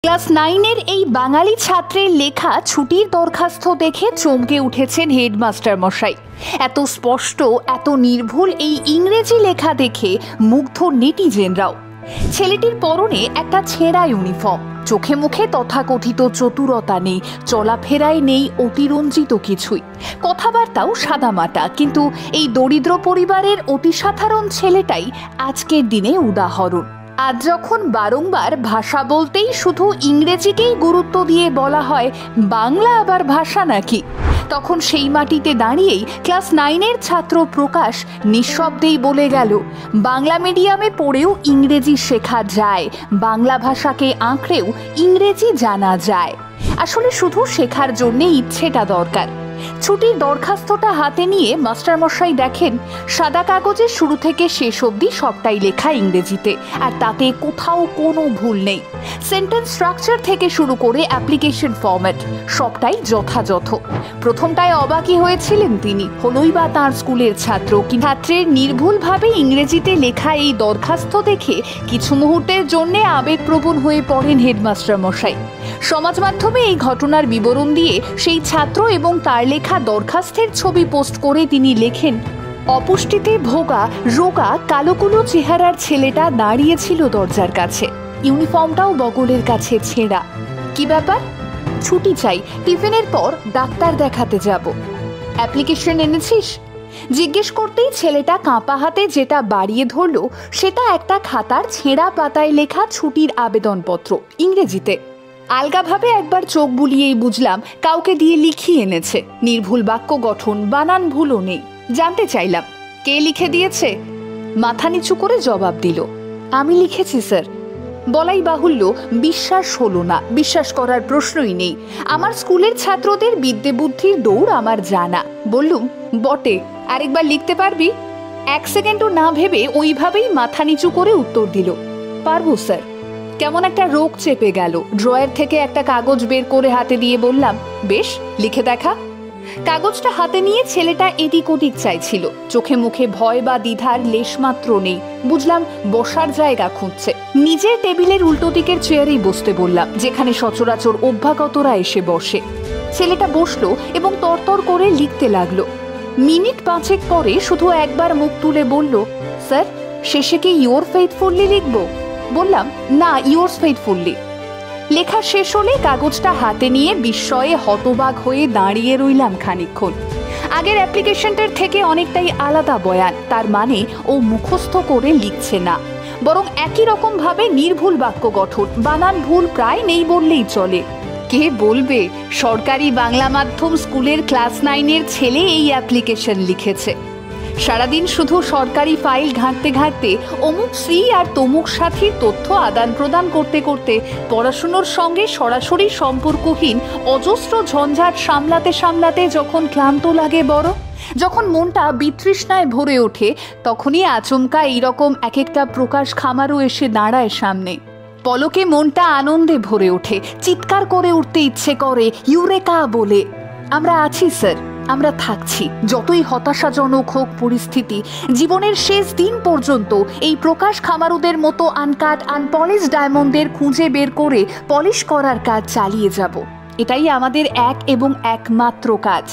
Class 9-এর এই বাঙালি ছাত্রের লেখা ছুটির দরখাস্ত দেখে চমকে উঠেছেন হেডমাস্টার মশাই। এত স্পষ্ট, এত নির্ভুল এই ইংরেজি লেখা দেখে মুগ্ধ নেটিজেনরাও। ছেলেটির পরনে একটা ছেঁড়া ইউনিফর্ম, চোখে মুখে তথাকথিত চতুরতা নেই, চলাফেরায় নেই অতিরঞ্জিত কিছুই, কথাবার্তাও সাদামাটা। কিন্তু এই দরিদ্র পরিবারের অতি সাধারণ ছেলেটাই আজকের দিনে উদাহরণ। আজ যখন বারংবার ভাষা বলতেই শুধু ইংরেজিকেই গুরুত্ব দিয়ে বলা হয় বাংলা আবার ভাষা নাকি, তখন সেই মাটিতে দাঁড়িয়েই ক্লাস 9-এর ছাত্র প্রকাশ নিঃশব্দেই বলে গেল, বাংলা মিডিয়ামে পড়েও ইংরেজি শেখা যায়, বাংলা ভাষাকে আঁকড়েও ইংরেজি জানা যায়। আসলে শুধু শেখার জন্যে ইচ্ছেটা দরকার। ছুটির দরখাস্তটা হাতে নিয়ে মাস্টারমশাই দেখেন সাদা কাগজে শুরু থেকে শেষ অবধি সবটাই লেখা ইংরেজিতে, আর তাতে কোথাও কোনো ভুল নেই। সেন্টেন্স স্ট্রাকচার থেকে শুরু করে অ্যাপ্লিকেশন ফরম্যাট সবটাই যথাযথ। প্রথমটায় অবাকই হয়েছিলেন তিনি, হলোই বা তাঁর স্কুলের ছাত্র, ছাত্রের নির্ভুলভাবে ইংরেজিতে লেখা এই দরখাস্ত দেখে কিছু মুহূর্তের জন্য আবেগপ্রবণ হয়ে পড়েন হেডমাস্টার মশাই। সমাজ মাধ্যমে এই ঘটনার বিবরণ দিয়ে সেই ছাত্র এবং তার লেখা দরখাস্তের ছবি পোস্ট করে তিনি লেখেন, অপুষ্টিতে ভোগা রোগা কালোকুলো চেহারার ছেলেটা দাঁড়িয়েছিল দরজার কাছে, ইউনিফর্মটাও বগলের কাছে ছেঁড়া। কি ব্যাপার? ছুটি চাই, টিফিনের পর ডাক্তার দেখাতে যাব। অ্যাপ্লিকেশন এনেছিস? জিজ্ঞেস করতেই ছেলেটা কাঁপা হাতে যেটা বাড়িয়ে ধরল সেটা একটা খাতার ছেঁড়া পাতায় লেখা ছুটির আবেদনপত্র ইংরেজিতে। আলগাভাবে একবার চোখ বুলিয়েই বুঝলাম কাউকে দিয়ে লিখিয়ে এনেছে। নির্ভুল বাক্য গঠন, বানান ভুলও নেই। জানতে চাইলাম কে লিখে দিয়েছে। মাথা নিচু করে জবাব দিল, আমি লিখেছি স্যার। বলাই বাহুল্য, বিশ্বাস হলো না, বিশ্বাস করার প্রশ্নই নেই। আমার স্কুলের ছাত্রদের বিদ্যে বুদ্ধির দৌড় আমার জানা। বললুম, বটে, আরেকবার লিখতে পারবি? 1 সেকেন্ডও না ভেবে ওইভাবেই মাথা নিচু করে উত্তর দিল, পারবো স্যার। কেমন একটা রোগ চেপে গেল। ড্রয়ার থেকে একটা কাগজ বের করে হাতে দিয়ে বললাম, বেশ, লিখে দেখা। কাগজটা হাতে নিয়ে ছেলেটা এদিক ওদিক চাইছিল, চোখে মুখে ভয় বা দ্বিধার লেশমাত্র নেই। বুঝলাম বসার জায়গা খুঁজছে। নিজের টেবিলের উল্টো দিকের চেয়ারেই বসতে বললাম, যেখানে সচরাচর অভ্যাগতরা এসে বসে। ছেলেটা বসলো এবং তরতর করে লিখতে লাগলো। মিনিট 5 পরে শুধু একবার মুখ তুলে বলল, স্যার, শেষে কি ইয়োর ফেইথফুলি লিখবো? বললাম, না, ইয়োর্স ফেইথফুলি। লেখা শেষ হলে কাগজটা হাতে নিয়ে বিস্ময়ে হতবাক হয়ে দাঁড়িয়ে রইলাম খানিকক্ষণ। আগের অ্যাপ্লিকেশনটার থেকে অনেকটাই আলাদা বয়ান। তার মানে ও মুখস্থ করে লিখছে না, বরং একই রকম ভাবে নির্ভুল বাক্য গঠন, বানান ভুল প্রায় নেই বললেই চলে। কে বলবে সরকারি বাংলা মাধ্যম স্কুলের ক্লাস 9-এর ছেলে এই অ্যাপ্লিকেশন লিখেছে? সারাদিন শুধু সরকারি ফাইল ঘাঁটতে ঘাঁটতে অমুক শ্রী আর তমুক সাথীর তথ্য আদান প্রদান করতে করতে পড়াশুনোর সঙ্গে সরাসরি সম্পর্কহীন অজস্র ঝঞ্ঝাট সামলাতে সামলাতে যখন ক্লান্ত লাগে বড়, যখন মনটা বিতৃষ্ণায় ভরে ওঠে, তখনই আচমকা এইরকম এক একটা প্রকাশ খামারও এসে দাঁড়ায় সামনে। পলকে মনটা আনন্দে ভরে ওঠে, চিৎকার করে উঠতে ইচ্ছে করে ইউরেকা বলে। আমরা আছি স্যার, আমরা থাকছি। যতই হতাশাজনক হোক পরিস্থিতি, জীবনের শেষ দিন পর্যন্ত এই প্রকাশ খামারুদের মতো আনকাট আনপলিশ ডায়মন্ডের খুঁজে বের করে পলিশ করার কাজ চালিয়ে যাব। এটাই আমাদের এক এবং একমাত্র কাজ।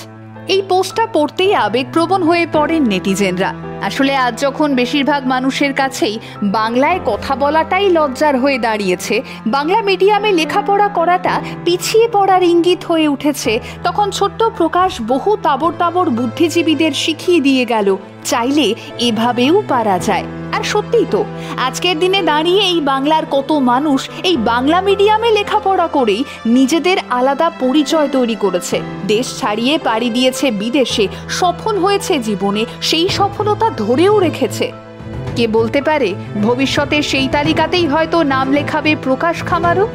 এই পোস্টটা পড়তেই আবেগপ্রবণ হয়ে পড়েন নেটিজেনরা। আসলে আজ যখন বেশিরভাগ মানুষের কাছেই বাংলায় কথা বলাটাই লজ্জার হয়ে দাঁড়িয়েছে, বাংলা মিডিয়ামে লেখাপড়া করাটা পিছিয়ে পড়ার ইঙ্গিত হয়ে উঠেছে, তখন ছোট্ট প্রকাশ বহু তাবড় তাবড় বুদ্ধিজীবীদের শিখিয়ে দিয়ে গেল, চাইলে এভাবেও পারা যায়। আর সত্যিই তো, আজকের দিনে দাঁড়িয়ে এই বাংলার কত মানুষ এই বাংলা মিডিয়ামে লেখাপড়া করেই নিজেদের আলাদা পরিচয় তৈরি করেছে, দেশ ছাড়িয়ে পাড়ি দিয়েছে বিদেশে, সফল হয়েছে জীবনে, সেই সফলতা ধরেও রেখেছে। কে বলতে পারে ভবিষ্যতে সেই তালিকাতেই হয়তো নাম লেখাবে প্রকাশ খামারও?